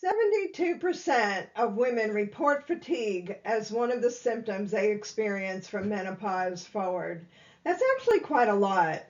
72% of women report fatigue as one of the symptoms they experience from menopause forward. That's actually quite a lot.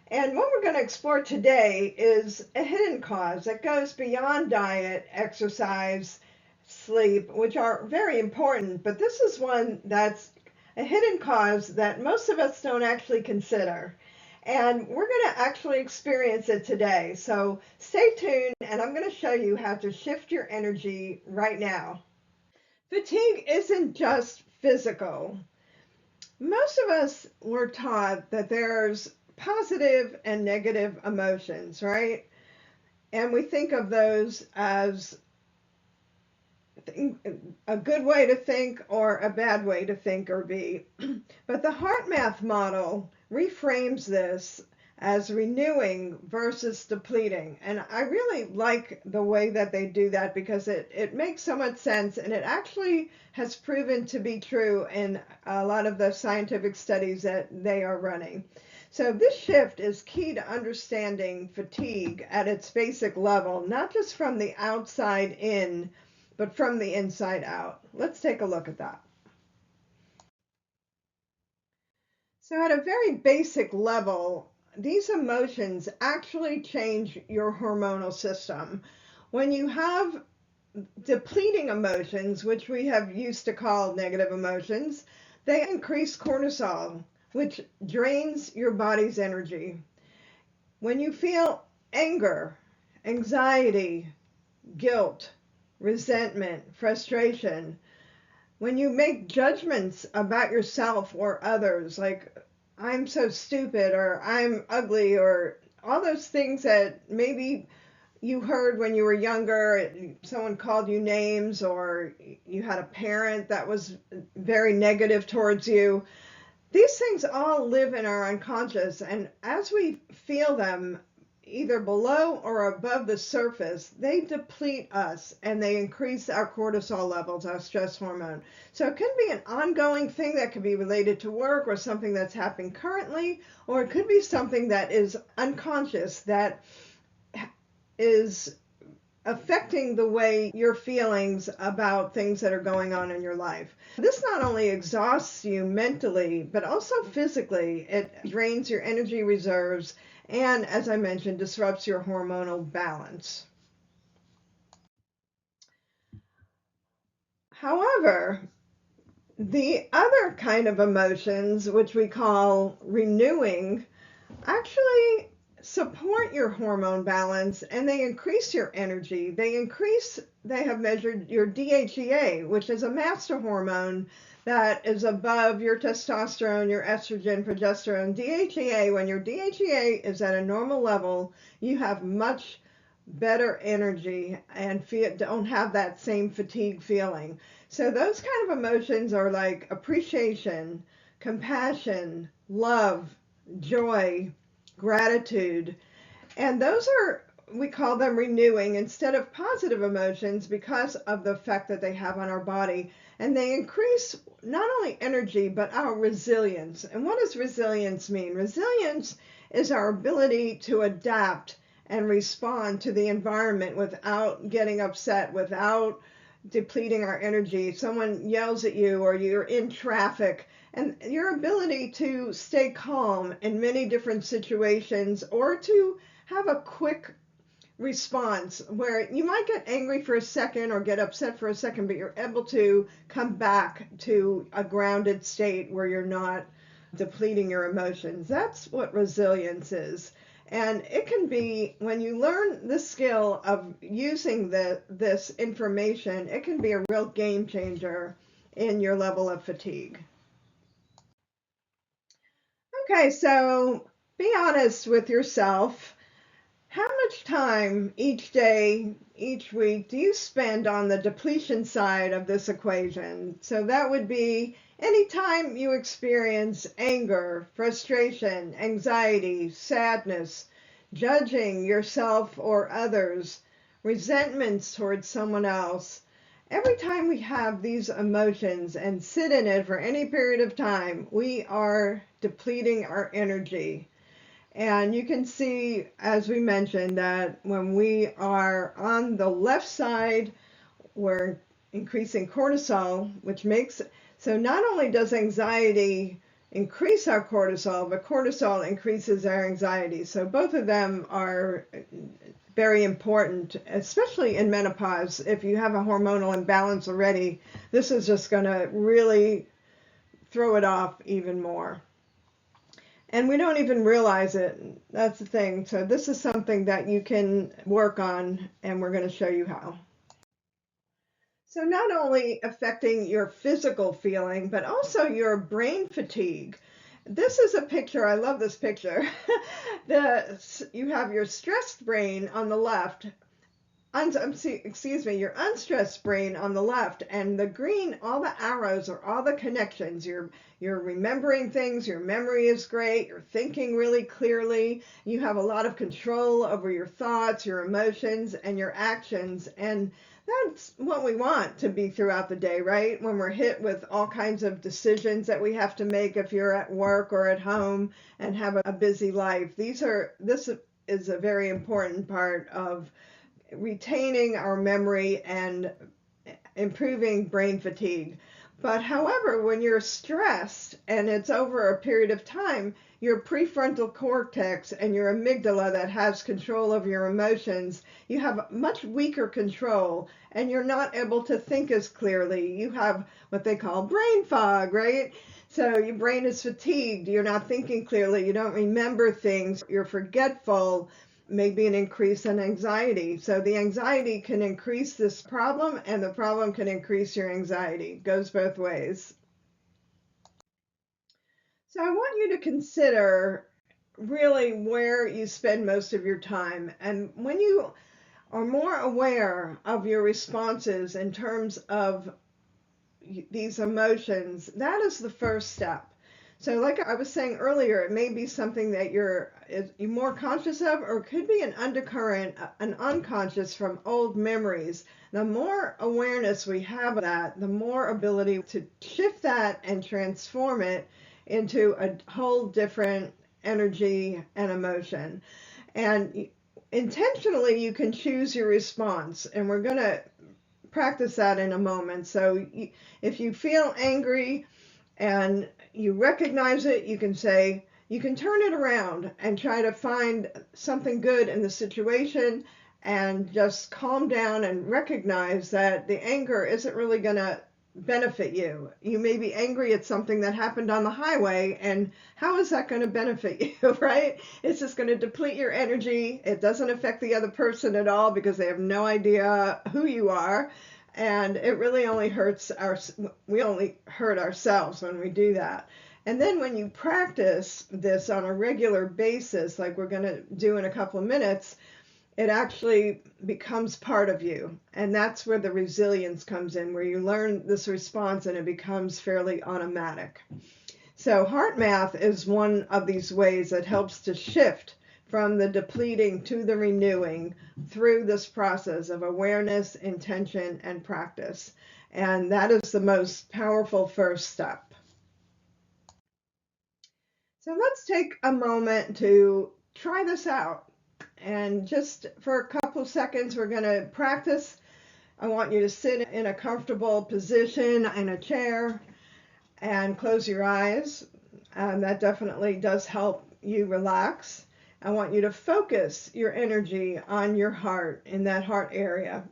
And what we're going to explore today is a hidden cause that goes beyond diet, exercise, sleep, which are very important, but this is one that's a hidden cause that most of us don't actually consider. And we're going to actually experience it today. So stay tuned, and I'm going to show you how to shift your energy right now. Fatigue isn't just physical. Most of us were taught that there's positive and negative emotions, right? And we think of those as a good way to think or a bad way to think or be. But the HeartMath model reframes this as renewing versus depleting. And I really like the way that they do that because it makes so much sense, and it actually has proven to be true in a lot of the scientific studies that they are running. So this shift is key to understanding fatigue at its basic level, not just from the outside in, but from the inside out. Let's take a look at that. So at a very basic level, these emotions actually change your hormonal system. When you have depleting emotions, which we have used to call negative emotions, they increase cortisol, which drains your body's energy. When you feel anger, anxiety, guilt, resentment, frustration, when you make judgments about yourself or others, like I'm so stupid or I'm ugly or all those things that maybe you heard when you were younger, someone called you names or you had a parent that was very negative towards you. These things all live in our unconscious, and as we feel them, either below or above the surface, they deplete us and they increase our cortisol levels, our stress hormone. So it could be an ongoing thing that could be related to work or something that's happening currently, or it could be something that is unconscious that is affecting the way your feelings about things that are going on in your life. This not only exhausts you mentally, but also physically. It drains your energy reserves and, as I mentioned, disrupts your hormonal balance. However, the other kind of emotions, which we call renewing, actually support your hormone balance and they increase your energy. They have measured your DHEA, which is a master hormone that is above your testosterone, your estrogen, progesterone. DHEA, when your DHEA is at a normal level, you have much better energy and don't have that same fatigue feeling. So those kind of emotions are like appreciation, compassion, love, joy, gratitude. And those are, we call them renewing instead of positive emotions because of the effect that they have on our body. And they increase not only energy, but our resilience. And what does resilience mean? Resilience is our ability to adapt and respond to the environment without getting upset, without depleting our energy. Someone yells at you or you're in traffic, and your ability to stay calm in many different situations or to have a quick response where you might get angry for a second or get upset for a second, but you're able to come back to a grounded state where you're not depleting your emotions. That's what resilience is. And it can be, when you learn the skill of using this information, it can be a real game changer in your level of fatigue. Okay, so be honest with yourself. How much time each day, each week, do you spend on the depletion side of this equation? So that would be anytime you experience anger, frustration, anxiety, sadness, judging yourself or others, resentments towards someone else. Every time we have these emotions and sit in it for any period of time, we are depleting our energy. And you can see, as we mentioned, that when we are on the left side, we're increasing cortisol, which makes, so not only does anxiety increase our cortisol, but cortisol increases our anxiety. So both of them are very important, especially in menopause. If you have a hormonal imbalance already, this is just going to really throw it off even more. And we don't even realize it. That's the thing. So this is something that you can work on, and we're going to show you how. So not only affecting your physical feeling, but also your brain fatigue. This is a picture, I love this picture. You have your stressed brain on the left, your unstressed brain on the left, and the green, all the arrows are all the connections. You're remembering things, your memory is great, you're thinking really clearly, you have a lot of control over your thoughts, your emotions, and your actions, and that's what we want to be throughout the day, right? When we're hit with all kinds of decisions that we have to make if you're at work or at home and have a busy life. This is a very important part of retaining our memory and improving brain fatigue. But however, when you're stressed and it's over a period of time, your prefrontal cortex and your amygdala that has control of your emotions, you have much weaker control and you're not able to think as clearly. You have what they call brain fog, right? So your brain is fatigued, you're not thinking clearly, you don't remember things, you're forgetful, maybe an increase in anxiety. So the anxiety can increase this problem and the problem can increase your anxiety. It goes both ways. So I want you to consider really where you spend most of your time. And when you are more aware of your responses in terms of these emotions, that is the first step. So like I was saying earlier, it may be something that you're more conscious of, or it could be an undercurrent, an unconscious from old memories. The more awareness we have of that, the more ability to shift that and transform it into a whole different energy and emotion. And intentionally, you can choose your response. And we're going to practice that in a moment. So if you feel angry, and you recognize it, you can say, you can turn it around and try to find something good in the situation and just calm down and recognize that the anger isn't really going to benefit you. You may be angry at something that happened on the highway, and how is that going to benefit you, right? It's just going to deplete your energy. It doesn't affect the other person at all because they have no idea who you are. And it really only we only hurt ourselves when we do that. And then when you practice this on a regular basis, like we're going to do in a couple of minutes, it actually becomes part of you. And that's where the resilience comes in, where you learn this response and it becomes fairly automatic. So HeartMath is one of these ways that helps to shift from the depleting to the renewing through this process of awareness, intention, and practice. And that is the most powerful first step. So let's take a moment to try this out. And just for a couple of seconds, we're going to practice. I want you to sit in a comfortable position in a chair and close your eyes. That definitely does help you relax. I want you to focus your energy on your heart, in that heart area.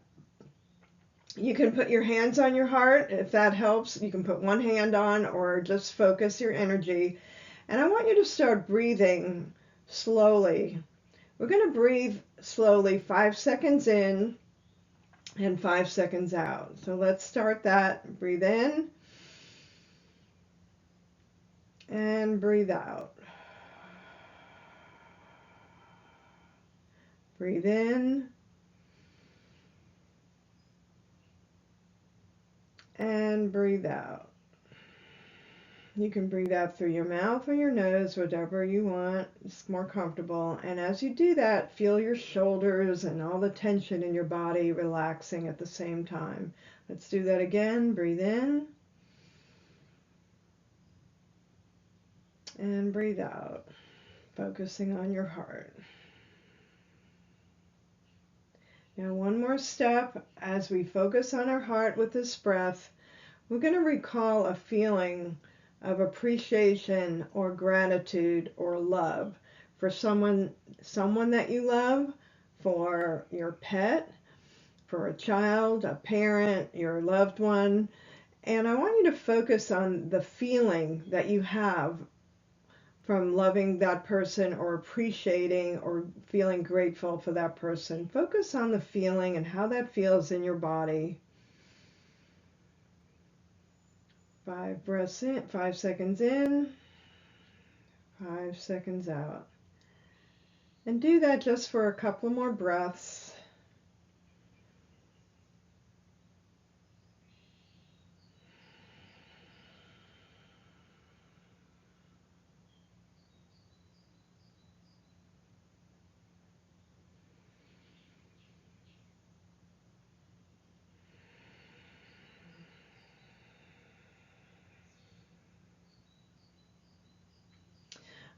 You can put your hands on your heart if that helps. You can put one hand on or just focus your energy. And I want you to start breathing slowly. We're going to breathe slowly, 5 seconds in and 5 seconds out. So let's start that. Breathe in and breathe out. Breathe in and breathe out. You can breathe out through your mouth or your nose, whatever you want. It's more comfortable. And as you do that, feel your shoulders and all the tension in your body relaxing at the same time. Let's do that again. Breathe in and breathe out. Focusing on your heart. Now, one more step as we focus on our heart with this breath. We're going to recall a feeling of appreciation or gratitude or love for someone that you love, for your pet, for a child, a parent, your loved one. And I want you to focus on the feeling that you have from loving that person or appreciating or feeling grateful for that person. Focus on the feeling and how that feels in your body. 5 breaths in, 5 seconds in, 5 seconds out. And do that just for a couple more breaths.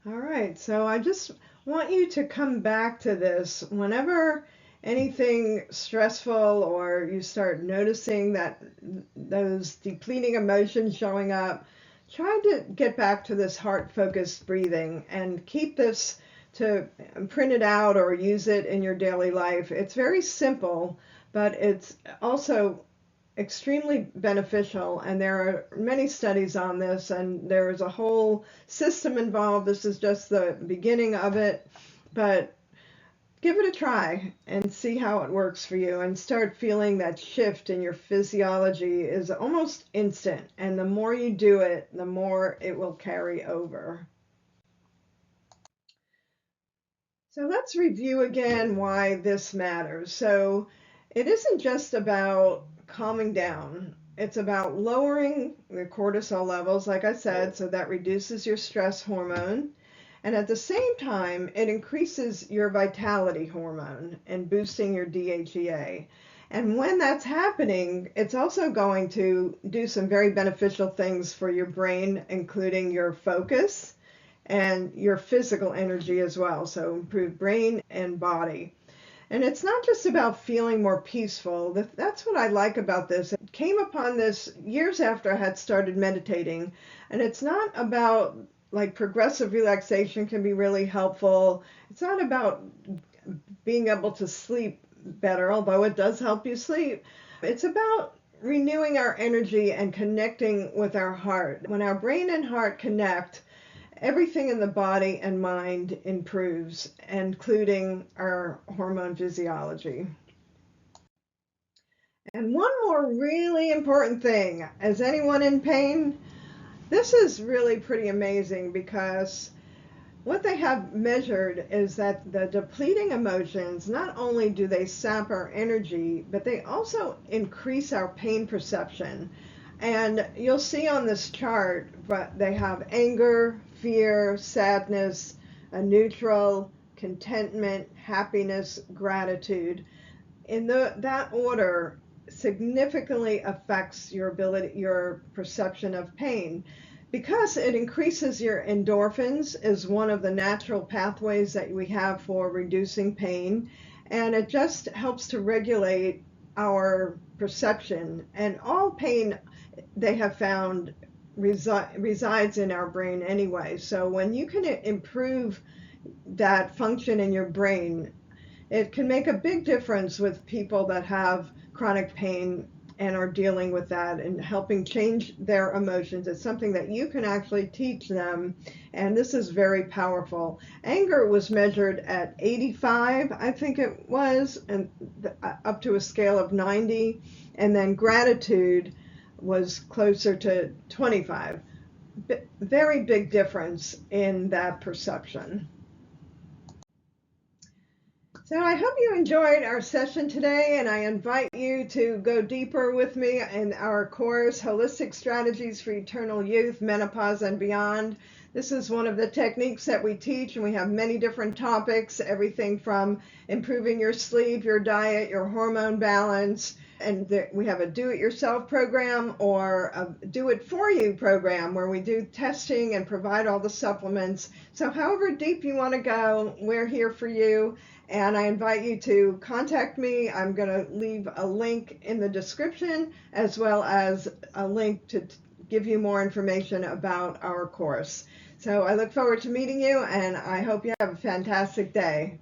All right, so I just want you to come back to this whenever anything stressful or you start noticing that those depleting emotions showing up. Try to get back to this heart-focused breathing and keep this to print it out or use it in your daily life. It's very simple, but it's also extremely beneficial, and there are many studies on this, and there is a whole system involved. This is just the beginning of it, but give it a try and see how it works for you, and start feeling that shift in your physiology is almost instant, and the more you do it, the more it will carry over. So let's review again why this matters. So it isn't just about calming down. It's about lowering the cortisol levels, like I said, so that reduces your stress hormone. And at the same time, it increases your vitality hormone and boosting your DHEA. And when that's happening, it's also going to do some very beneficial things for your brain, including your focus and your physical energy as well. So improve brain and body. And it's not just about feeling more peaceful. That's what I like about this. It came upon this years after I had started meditating. And it's not about, like, progressive relaxation can be really helpful. It's not about being able to sleep better, although it does help you sleep. It's about renewing our energy and connecting with our heart. When our brain and heart connect, everything in the body and mind improves, including our hormone physiology. And one more really important thing, is anyone in pain? This is really pretty amazing, because what they have measured is that the depleting emotions, not only do they sap our energy, but they also increase our pain perception. And you'll see on this chart, but they have anger, fear, sadness, a neutral, contentment, happiness, gratitude. In that order significantly affects your perception of pain, because it increases your endorphins, is one of the natural pathways that we have for reducing pain, and it just helps to regulate our perception. And all pain, they have found, resides in our brain anyway. So when you can improve that function in your brain, it can make a big difference with people that have chronic pain and are dealing with that, and helping change their emotions. It's something that you can actually teach them, and this is very powerful. Anger was measured at 85, I think it was, and up to a scale of 90, and then gratitude was closer to 25. Very big difference in that perception. So I hope you enjoyed our session today, and I invite you to go deeper with me in our course, Holistic Strategies for Eternal Youth, Menopause, and Beyond. This is one of the techniques that we teach, and we have many different topics, everything from improving your sleep, your diet, your hormone balance, and we have a do-it-yourself program or a do-it-for-you program where we do testing and provide all the supplements. So however deep you want to go, we're here for you. And I invite you to contact me. I'm going to leave a link in the description as well as a link to give you more information about our course. So I look forward to meeting you, and I hope you have a fantastic day.